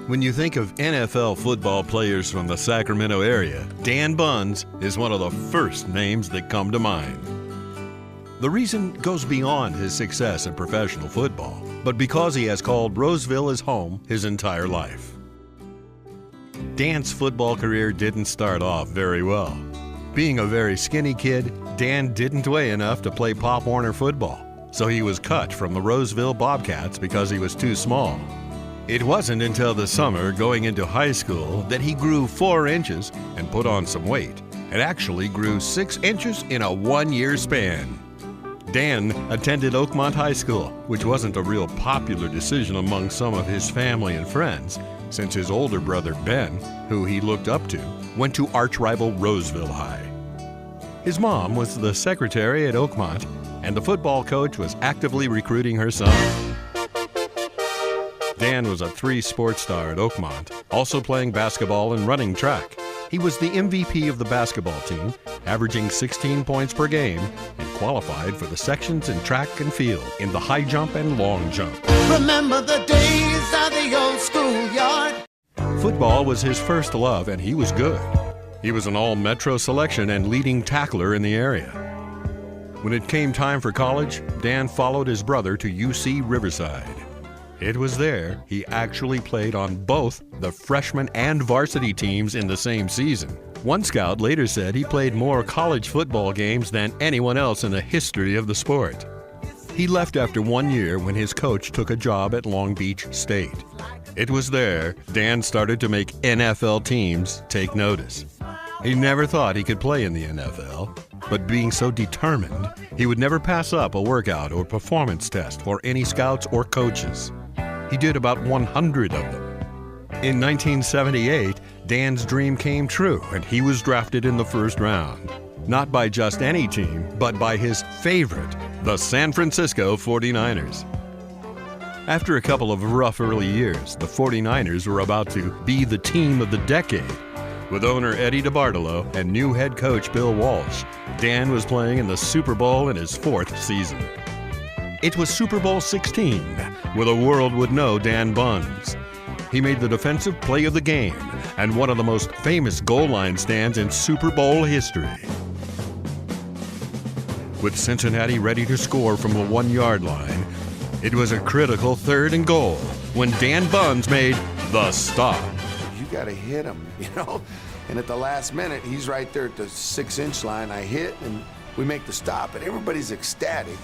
When you think of NFL football players from the Sacramento area, Dan Bunz is one of the first names that come to mind. The reason goes beyond his success in professional football, but because he has called Roseville his home his entire life. Dan's football career didn't start off very well. Being a very skinny kid, Dan didn't weigh enough to play Pop Warner football, so he was cut from the Roseville Bobcats because he was too small. It wasn't until the summer going into high school that he grew 4 inches and put on some weight, and actually grew 6 inches in a 1-year span. Dan attended Oakmont High School, which wasn't a real popular decision among some of his family and friends, since his older brother Ben, who he looked up to, went to arch-rival Roseville High. His mom was the secretary at Oakmont, and the football coach was actively recruiting her son. Dan was a 3-sport star at Oakmont, also playing basketball and running track. He was the MVP of the basketball team, averaging 16 points per game, and qualified for the sections in track and field in the high jump and long jump. Remember the days of the old schoolyard. Football was his first love, and he was good. He was an all-Metro selection and leading tackler in the area. When it came time for college, Dan followed his brother to UC Riverside. It was there he actually played on both the freshman and varsity teams in the same season. One scout later said he played more college football games than anyone else in the history of the sport. He left after 1 year when his coach took a job at Long Beach State. It was there Dan started to make NFL teams take notice. He never thought he could play in the NFL, but being so determined, he would never pass up a workout or performance test for any scouts or coaches. He did about 100 of them. In 1978, Dan's dream came true, and he was drafted in the first round. Not by just any team, but by his favorite, the San Francisco 49ers. After a couple of rough early years, the 49ers were about to be the team of the decade. With owner Eddie DeBartolo and new head coach Bill Walsh, Dan was playing in the Super Bowl in his 4th season. It was Super Bowl 16, where the world would know Dan Bunz. He made the defensive play of the game and one of the most famous goal line stands in Super Bowl history. With Cincinnati ready to score from the 1-yard line, it was a critical 3rd and goal when Dan Bunz made the stop. You got to hit him, you know? And at the last minute, he's right there at the 6-inch line. I hit, and we make the stop, and everybody's ecstatic.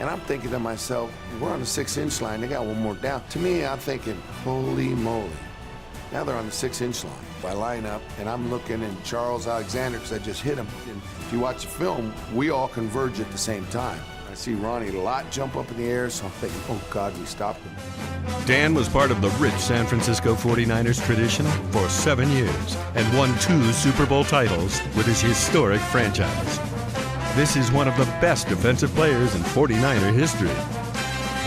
And I'm thinking to myself, we're on the 6-inch line. They got one more down. To me, I'm thinking, holy moly. Now they're on the 6-inch line. I line up, and I'm looking at Charles Alexander because I just hit him. And if you watch the film, we all converge at the same time. I see Ronnie Lott jump up in the air, so I'm thinking, oh, God, we stopped him. Dan was part of the rich San Francisco 49ers tradition for 7 years and won 2 Super Bowl titles with his historic franchise. This is one of the best defensive players in 49er history.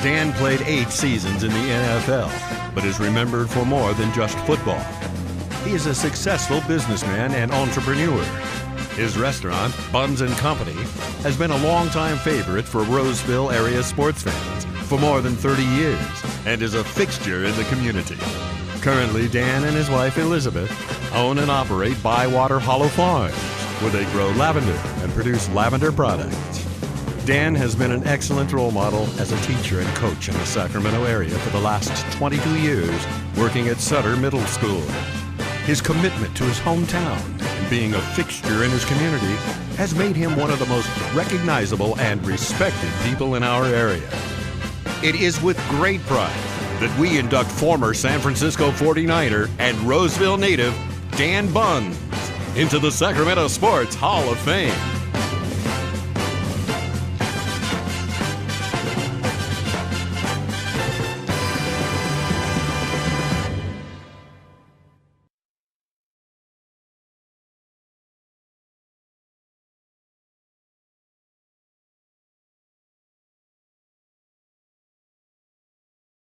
Dan played 8 seasons in the NFL, but is remembered for more than just football. He is a successful businessman and entrepreneur. His restaurant, Bunz & Company, has been a longtime favorite for Roseville area sports fans for more than 30 years and is a fixture in the community. Currently, Dan and his wife Elizabeth own and operate Bywater Hollow Farms, where they grow lavender and produce lavender products. Dan has been an excellent role model as a teacher and coach in the Sacramento area for the last 22 years, working at Sutter Middle School. His commitment to his hometown and being a fixture in his community has made him one of the most recognizable and respected people in our area. It is with great pride that we induct former San Francisco 49er and Roseville native Dan Bunz into the Sacramento Sports Hall of Fame.